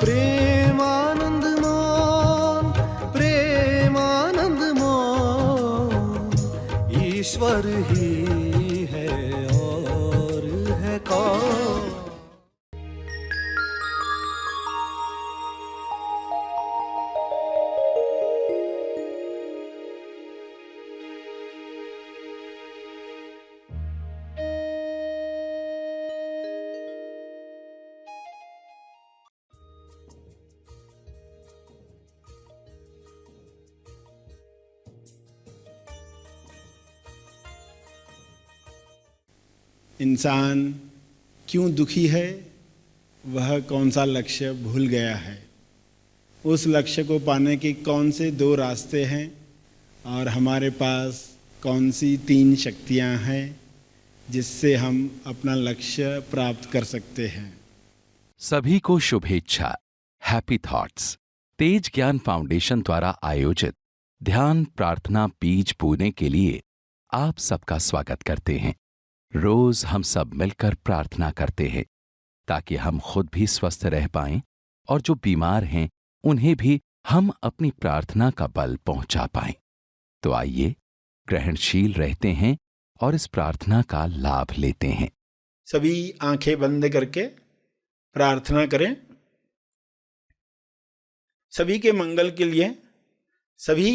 प्रेमानंद मोहन, प्रेमानंद मोहन, ईश्वर ही है और है कौन। इंसान क्यों दुखी है, वह कौन सा लक्ष्य भूल गया है, उस लक्ष्य को पाने के कौन से 2 रास्ते हैं और हमारे पास कौन सी 3 शक्तियां हैं जिससे हम अपना लक्ष्य प्राप्त कर सकते हैं। सभी को शुभेच्छा। हैप्पी थॉट्स तेज ज्ञान फाउंडेशन द्वारा आयोजित ध्यान प्रार्थना बीज बोने के लिए आप सबका स्वागत करते हैं। रोज हम सब मिलकर प्रार्थना करते हैं ताकि हम खुद भी स्वस्थ रह पाएं और जो बीमार हैं उन्हें भी हम अपनी प्रार्थना का बल पहुंचा पाएं। तो आइए ग्रहणशील रहते हैं और इस प्रार्थना का लाभ लेते हैं। सभी आंखें बंद करके प्रार्थना करें। सभी के मंगल के लिए, सभी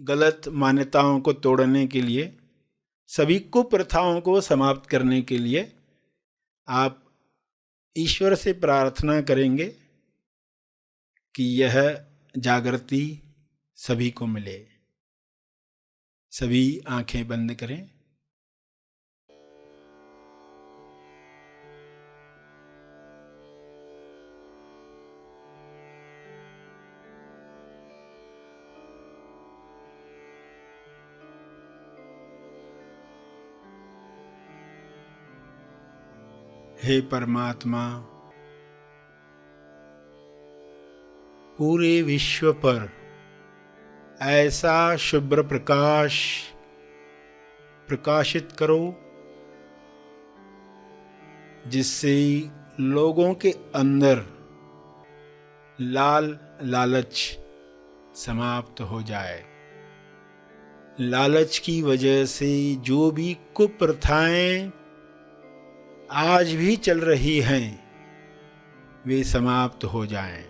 गलत मान्यताओं को तोड़ने के लिए, सभी कुप्रथाओं को समाप्त करने के लिए आप ईश्वर से प्रार्थना करेंगे कि यह जागृति सभी को मिले। सभी आंखें बंद करें। हे परमात्मा, पूरे विश्व पर ऐसा शुभ्र प्रकाश प्रकाशित करो जिससे लोगों के अंदर लालच समाप्त हो जाए। लालच की वजह से जो भी कुप्रथाएं आज भी चल रही हैं वे समाप्त हो जाएं।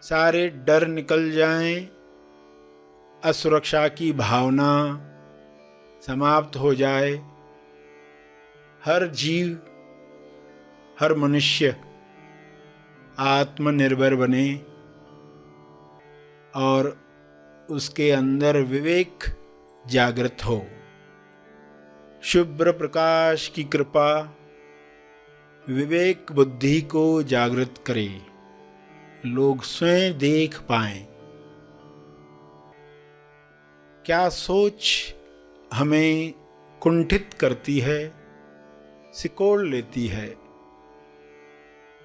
सारे डर निकल जाएं, असुरक्षा की भावना समाप्त हो जाए। हर जीव, हर मनुष्य आत्मनिर्भर बने और उसके अंदर विवेक जागृत हो। शुभ्र प्रकाश की कृपा विवेक बुद्धि को जागृत करे, लोग स्वयं देख पाएं क्या सोच हमें कुंठित करती है, सिकोड़ लेती है,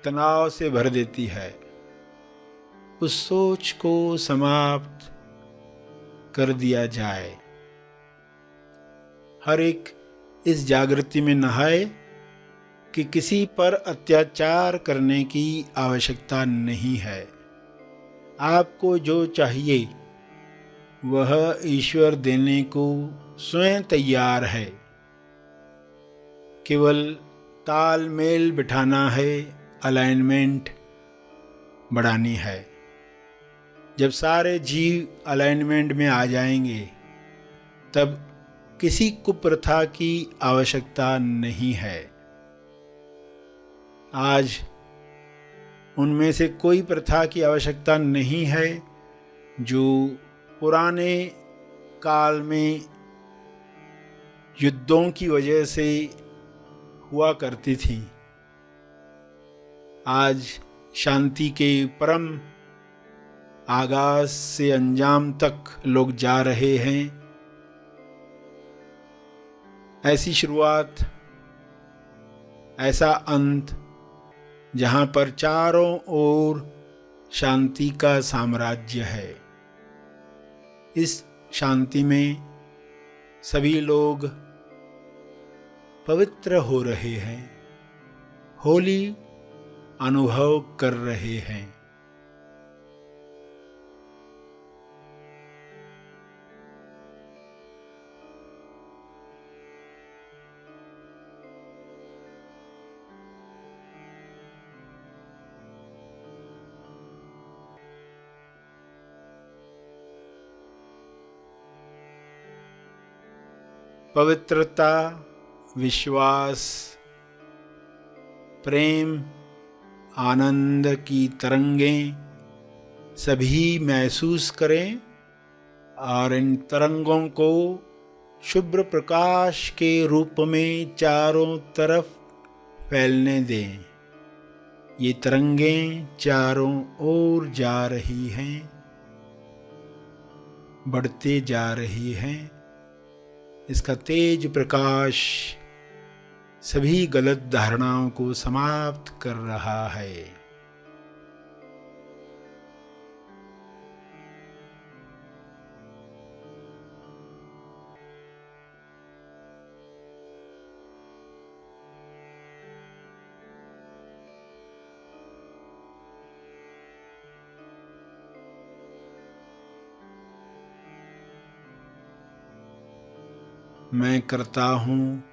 तनाव से भर देती है। उस सोच को समाप्त कर दिया जाए। हर एक इस जागृति में नहाए कि किसी पर अत्याचार करने की आवश्यकता नहीं है। आपको जो चाहिए वह ईश्वर देने को स्वयं तैयार है। केवल तालमेल बिठाना है, अलाइनमेंट बढ़ानी है। जब सारे जीव अलाइनमेंट में आ जाएंगे तब किसी कुप्रथा की आवश्यकता नहीं है। आज उनमें से कोई प्रथा की आवश्यकता नहीं है जो पुराने काल में युद्धों की वजह से हुआ करती थी। आज शांति के परम आगाज से अंजाम तक लोग जा रहे हैं। ऐसी शुरुआत, ऐसा अंत जहां पर चारों ओर शांति का साम्राज्य है। इस शांति में सभी लोग पवित्र हो रहे हैं। होली अनुभव कर रहे हैं। पवित्रता, विश्वास, प्रेम, आनंद की तरंगें सभी महसूस करें और इन तरंगों को शुभ्र प्रकाश के रूप में चारों तरफ फैलने दें। ये तरंगें चारों ओर जा रही हैं, बढ़ते जा रही हैं। इसका तेज प्रकाश सभी गलत धारणाओं को समाप्त कर रहा है। मैं करता हूँ,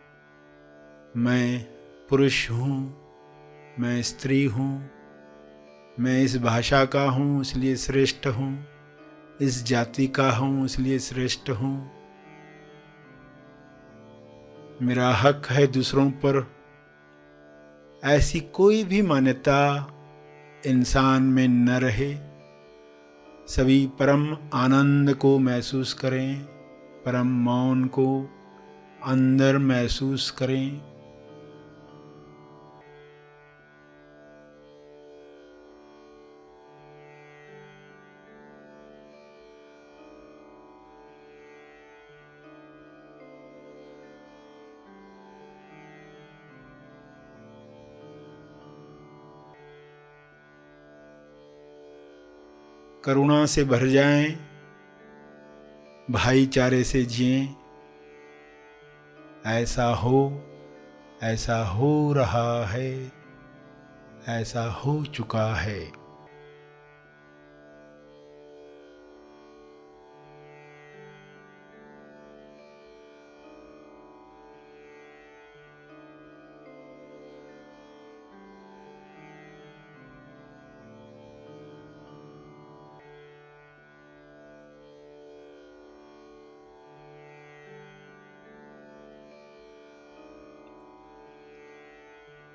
मैं पुरुष हूँ, मैं स्त्री हूँ, मैं इस भाषा का हूँ इसलिए श्रेष्ठ हूँ, इस जाति का हूँ इसलिए श्रेष्ठ हूँ। मेरा हक है दूसरों पर। ऐसी कोई भी मान्यता इंसान में न रहे। सभी परम आनंद को महसूस करें, परम मौन को अंदर महसूस करें। करुणा से भर जाएं, भाईचारे से जिएं। ऐसा हो रहा है, ऐसा हो चुका है।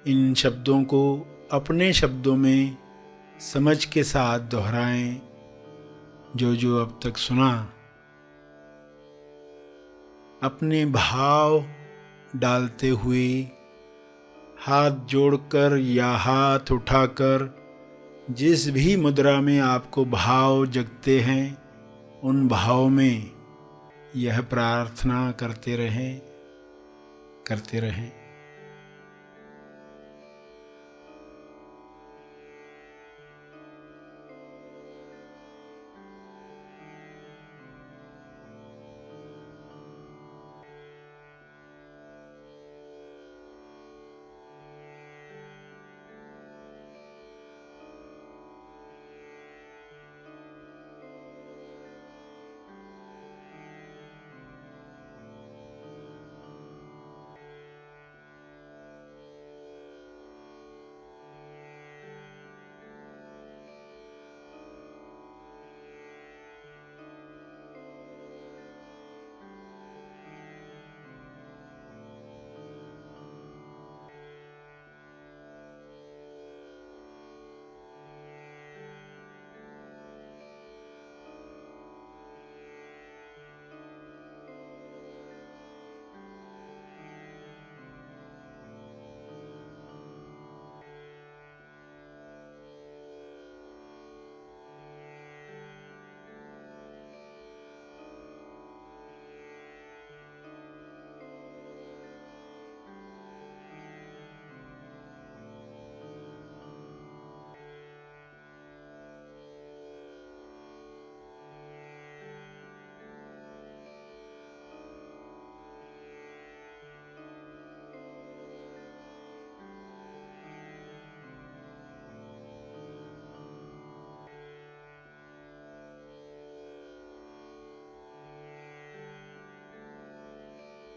इन शब्दों को अपने शब्दों में समझ के साथ दोहराएं। जो अब तक सुना, अपने भाव डालते हुए हाथ जोड़कर या हाथ उठाकर जिस भी मुद्रा में आपको भाव जगते हैं, उन भाव में यह प्रार्थना करते रहें।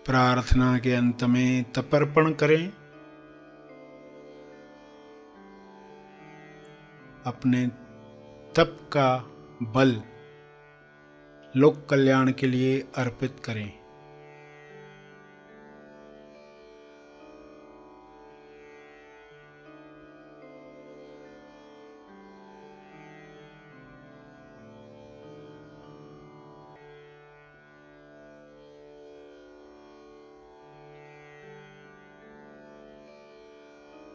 प्रार्थना के अंत में तर्पण करें। अपने तप का बल लोक कल्याण के लिए अर्पित करें।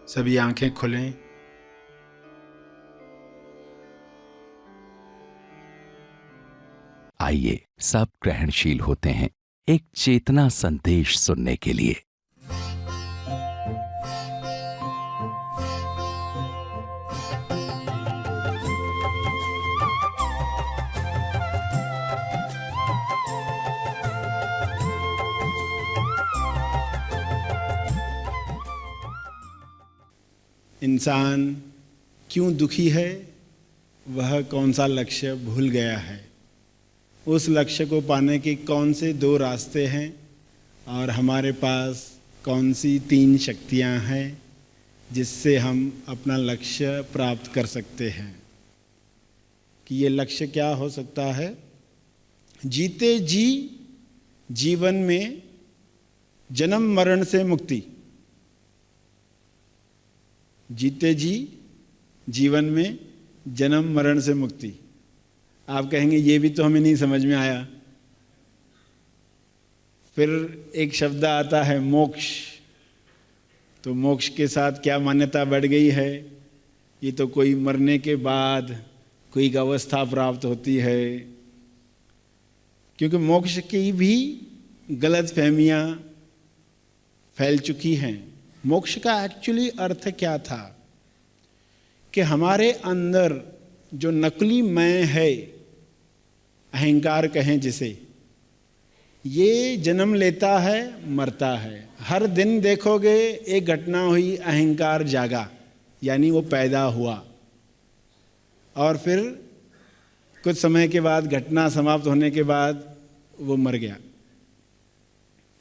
सभी आंखें खोलें। आइए सब ग्रहणशील होते हैं एक चेतना संदेश सुनने के लिए। इंसान क्यों दुखी है, वह कौन सा लक्ष्य भूल गया है, उस लक्ष्य को पाने के कौन से 2 रास्ते हैं और हमारे पास कौन सी 3 शक्तियां हैं जिससे हम अपना लक्ष्य प्राप्त कर सकते हैं। कि ये लक्ष्य क्या हो सकता है? जीते जी जीवन में जन्म मरण से मुक्ति। जीते जी जीवन में जन्म मरण से मुक्ति। आप कहेंगे ये भी तो हमें नहीं समझ में आया। फिर एक शब्द आता है मोक्ष। तो मोक्ष के साथ क्या मान्यता बढ़ गई है? ये तो कोई मरने के बाद कोई एक अवस्था प्राप्त होती है। क्योंकि मोक्ष की भी गलत फहमियाँ फैल चुकी हैं। मोक्ष का एक्चुअली अर्थ क्या था? कि हमारे अंदर जो नकली मैं है, अहंकार कहें जिसे, ये जन्म लेता है, मरता है। हर दिन देखोगे एक घटना हुई, अहंकार जागा, यानी वो पैदा हुआ, और फिर कुछ समय के बाद, घटना समाप्त होने के बाद वो मर गया।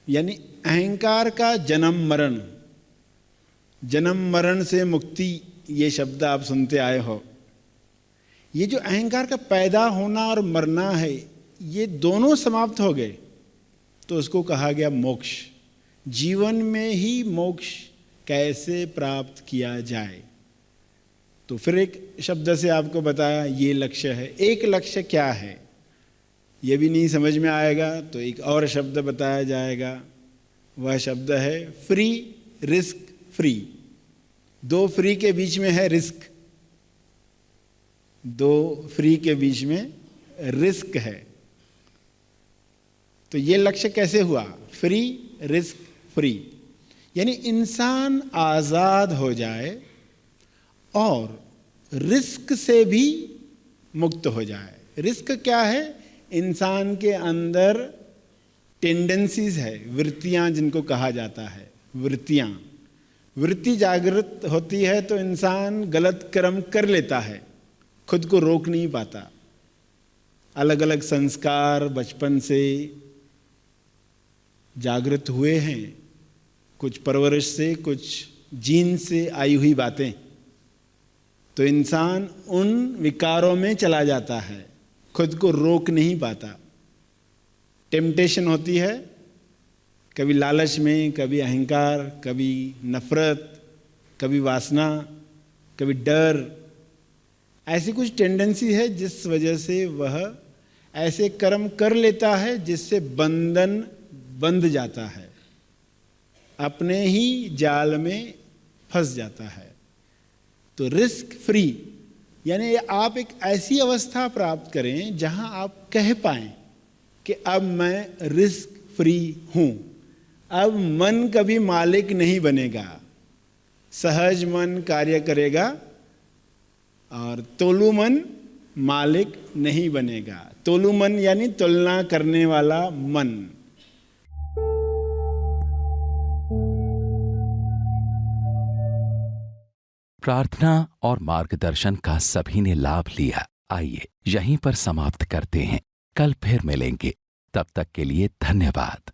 यानी अहंकार का जन्म मरण, जन्म मरण से मुक्ति, ये शब्द आप सुनते आए हो। ये जो अहंकार का पैदा होना और मरना है, ये दोनों समाप्त हो गए तो उसको कहा गया मोक्ष। जीवन में ही मोक्ष कैसे प्राप्त किया जाए, तो फिर एक शब्द से आपको बताया ये लक्ष्य है। एक लक्ष्य क्या है ये भी नहीं समझ में आएगा तो एक और शब्द बताया जाएगा। वह शब्द है फ्री, रिस्क फ्री। 2 फ्री के बीच में है रिस्क, 2 फ्री के बीच में रिस्क है। तो ये लक्ष्य कैसे हुआ? फ्री, रिस्क फ्री, यानी इंसान आजाद हो जाए और रिस्क से भी मुक्त हो जाए। रिस्क क्या है? इंसान के अंदर टेंडेंसीज है, वृत्तियां जिनको कहा जाता है। वृत्तियां, वृत्ति जागृत होती है तो इंसान गलत कर्म कर लेता है, खुद को रोक नहीं पाता। अलग अलग संस्कार बचपन से जागृत हुए हैं, कुछ परवरिश से, कुछ जीन से आई हुई बातें, तो इंसान उन विकारों में चला जाता है, खुद को रोक नहीं पाता। टेम्पटेशन होती है, कभी लालच में, कभी अहंकार, कभी नफरत, कभी वासना, कभी डर। ऐसी कुछ टेंडेंसी है जिस वजह से वह ऐसे कर्म कर लेता है जिससे बंधन बंध जाता है, अपने ही जाल में फंस जाता है। तो रिस्क फ्री यानी आप एक ऐसी अवस्था प्राप्त करें जहां आप कह पाएं कि अब मैं रिस्क फ्री हूं। अब मन कभी मालिक नहीं बनेगा, सहज मन कार्य करेगा और तोलू मन मालिक नहीं बनेगा। तोलू मन यानी तुलना करने वाला मन। प्रार्थना और मार्गदर्शन का सभी ने लाभ लिया। आइए यहीं पर समाप्त करते हैं, कल फिर मिलेंगे। तब तक के लिए धन्यवाद।